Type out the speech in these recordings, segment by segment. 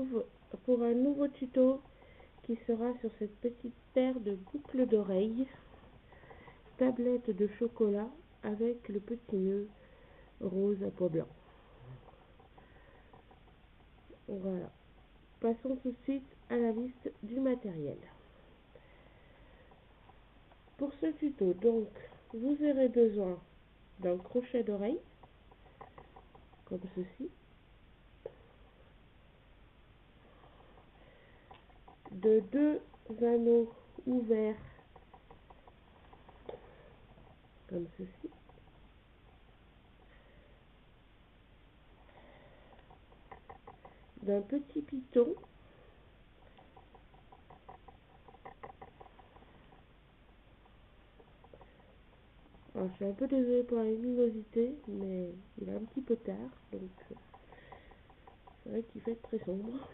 retrouve pour un nouveau tuto qui sera sur cette petite paire de boucles d'oreilles, tablette de chocolat avec le petit nœud rose à pois blanc. Voilà. Passons tout de suite à la liste du matériel. Pour ce tuto, donc, vous aurez besoin d'un crochet d'oreille, comme ceci, de 2 anneaux ouverts, comme ceci, d'un petit piton, alors, je suis un peu désolée pour la luminosité, mais il est un petit peu tard, donc c'est vrai qu'il fait très sombre.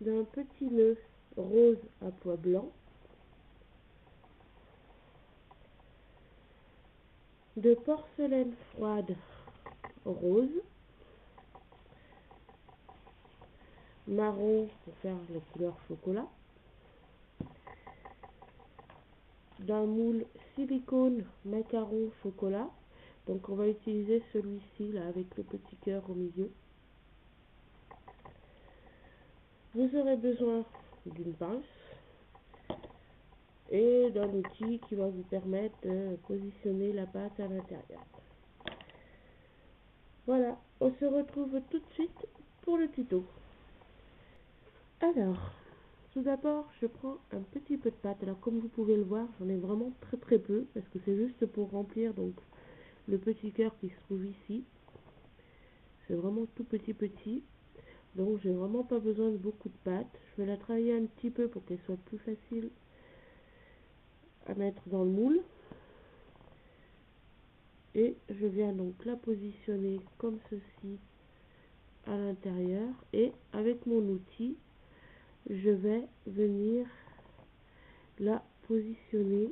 D'un petit nœud rose à pois blanc, de porcelaine froide rose, marron pour faire la couleur chocolat, d'un moule silicone macaron chocolat, donc on va utiliser celui-ci là avec le petit cœur au milieu. Vous aurez besoin d'une pince et d'un outil qui va vous permettre de positionner la pâte à l'intérieur. Voilà, on se retrouve tout de suite pour le tuto. Alors, tout d'abord, je prends un petit peu de pâte. Alors, comme vous pouvez le voir, j'en ai vraiment très peu, parce que c'est juste pour remplir donc le petit cœur qui se trouve ici. C'est vraiment tout petit, donc j'ai vraiment pas besoin de beaucoup de pâte. Je vais la travailler un petit peu pour qu'elle soit plus facile à mettre dans le moule. Et je viens donc la positionner comme ceci à l'intérieur, et avec mon outil, je vais venir la positionner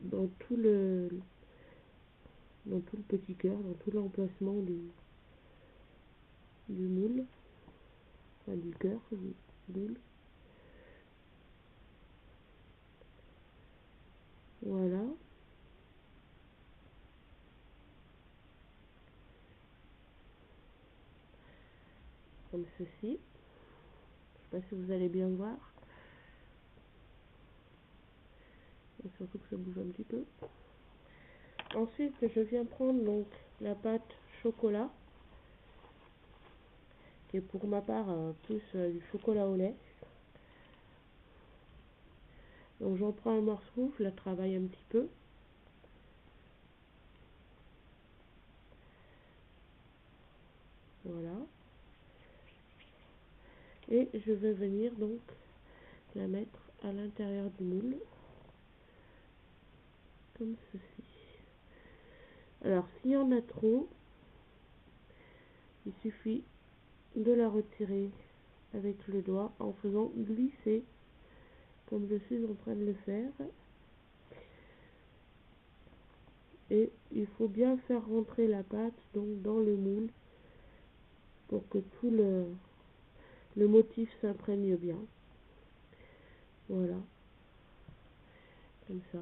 dans tout le petit cœur, dans tout l'emplacement du moule, enfin du cœur, du moule. Voilà. Comme ceci. Je ne sais pas si vous allez bien voir. Et surtout que ça bouge un petit peu. Ensuite, je viens prendre donc la pâte chocolat, qui est pour ma part plus du chocolat au lait. Donc j'en prends un morceau, je la travaille un petit peu. Voilà. Et je vais venir donc la mettre à l'intérieur du moule, comme ceci. Alors s'il y en a trop, il suffit de la retirer avec le doigt en faisant glisser, comme je suis en train de le faire. Et il faut bien faire rentrer la pâte donc dans le moule pour que tout le motif s'imprègne bien. Voilà, comme ça.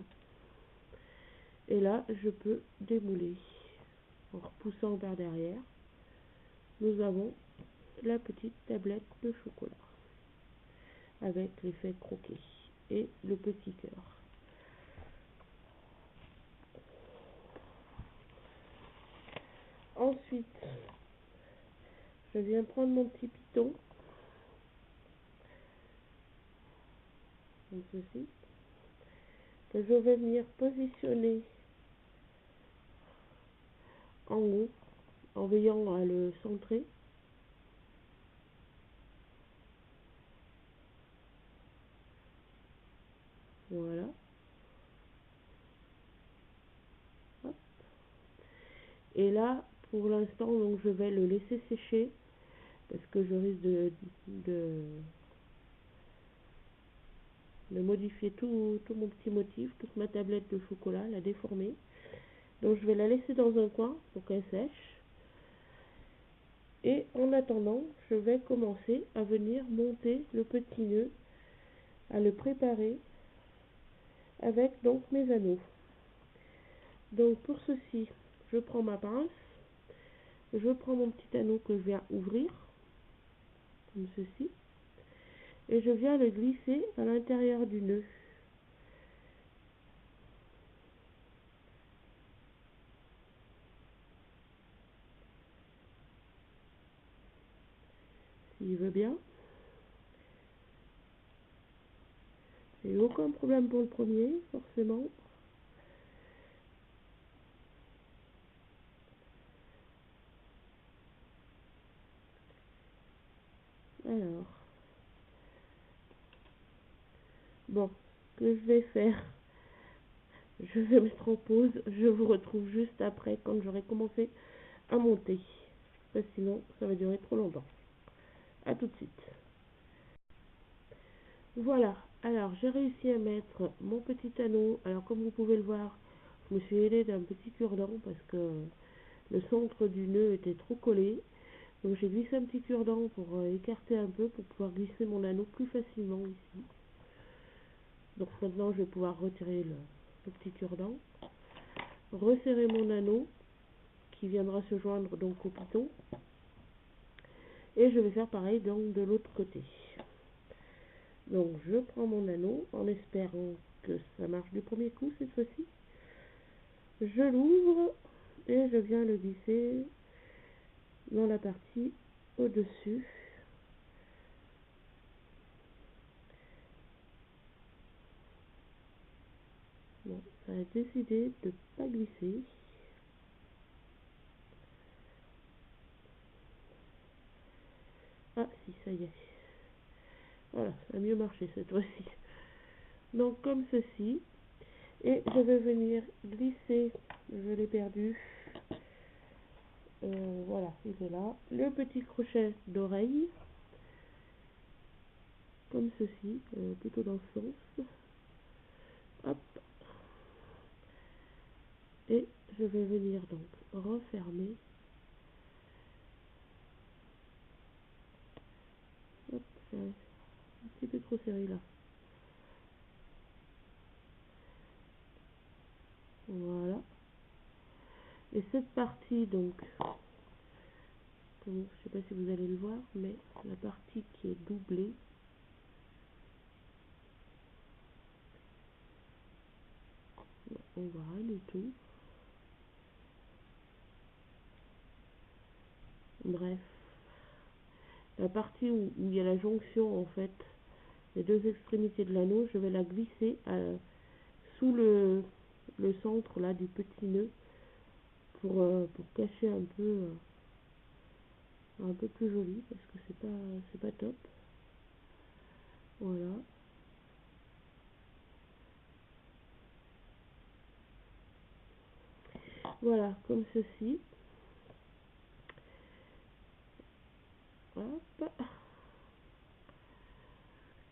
Et là, je peux démouler en repoussant vers derrière. Nous avons la petite tablette de chocolat avec l'effet croquet et le petit cœur. Ensuite, je viens prendre mon petit piton, comme ceci, que je vais venir positionner en haut, en veillant à le centrer. Voilà. Hop. Et là, pour l'instant, donc je vais le laisser sécher parce que je risque de modifier tout mon petit motif, toute ma tablette de chocolat, la déformer. Donc je vais la laisser dans un coin pour qu'elle sèche. Et en attendant, je vais commencer à venir monter le petit nœud, à le préparer avec donc mes anneaux. Donc pour ceci, je prends ma pince, je prends mon petit anneau que je viens ouvrir, comme ceci, et je viens le glisser à l'intérieur du nœud. S'il veut bien. J'ai aucun problème pour le premier, forcément. Alors, bon, ce que je vais faire, je vais mettre en pause. Je vous retrouve juste après, quand j'aurai commencé à monter. Parce que sinon, ça va durer trop longtemps. A tout de suite. Voilà, alors j'ai réussi à mettre mon petit anneau. Alors comme vous pouvez le voir, je me suis aidée d'un petit cure-dent parce que le centre du nœud était trop collé. Donc j'ai glissé un petit cure-dent pour écarter un peu, pour pouvoir glisser mon anneau plus facilement ici. Donc maintenant je vais pouvoir retirer le petit cure-dent, resserrer mon anneau qui viendra se joindre donc au piton. Et je vais faire pareil donc de l'autre côté. Donc je prends mon anneau en espérant que ça marche du premier coup cette fois-ci. Je l'ouvre et je viens le glisser dans la partie au-dessus. Bon, ça a décidé de ne pas glisser. Ah si, ça y est. Voilà, ça a mieux marché cette fois-ci. Donc comme ceci. Et je vais venir glisser, je l'ai perdu. Voilà, il est là. Le petit crochet d'oreille. Comme ceci, plutôt dans ce sens. Hop. Et je vais venir donc refermer. Hop, c'est un petit peu trop serré là. Voilà. Et cette partie donc, je ne sais pas si vous allez le voir, mais la partie qui est doublée, on voit rien du tout. Bref, la partie où il y a la jonction en fait, les deux extrémités de l'anneau, je vais la glisser sous le centre là du petit nœud pour cacher un peu plus joli parce que c'est pas top. Voilà. Voilà, comme ceci. Hop.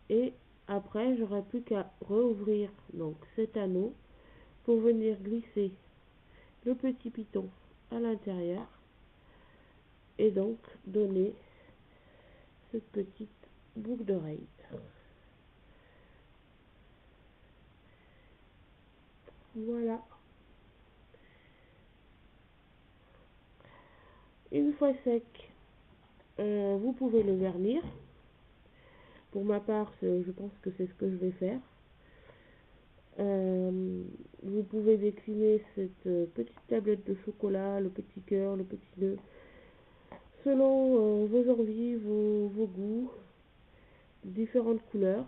Et après, j'aurai plus qu'à rouvrir donc cet anneau pour venir glisser le petit piton à l'intérieur et donc donner cette petite boucle d'oreille. Voilà. Une fois sec, vous pouvez le vernir. Pour ma part, je pense que c'est ce que je vais faire. Vous pouvez décliner cette petite tablette de chocolat, le petit cœur, le petit nœud, selon vos envies, vos goûts, différentes couleurs.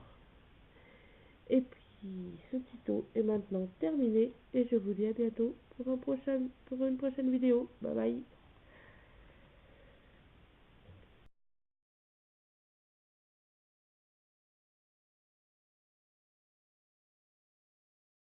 Et puis, ce tuto est maintenant terminé et je vous dis à bientôt pour une prochaine vidéo. Bye bye.